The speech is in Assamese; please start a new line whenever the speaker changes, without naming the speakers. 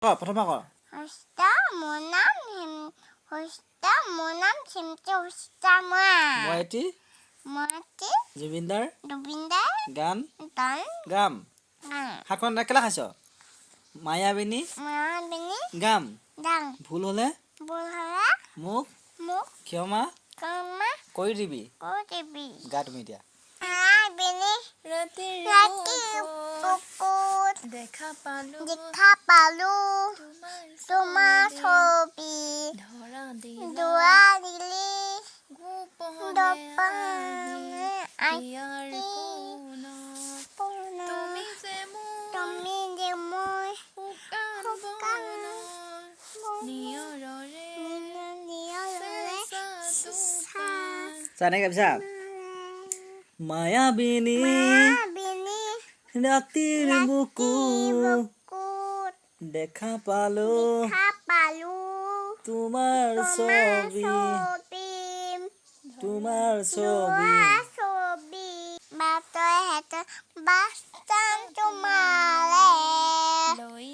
প্ৰথমে ক
মোৰ নাম চিমটি হুষ্টামা
মইটি জুবিনদাৰ গান গাম শাকন কেলা খাইছ মায়াবিনী গাম ভুল হলে মোক ক্ষমা কৰি দিবি গা তুমি এতিয়া
দেখা পালো তোমাৰ ছবি ধৰা দিলি তুমি যে মোৰ
এনেকে ভাবিছা মায়াবিনী ৰাতিৰ বুকুত দেখা পালো তোমাৰ ছবি
বাস্তান তোমাৰে লৈ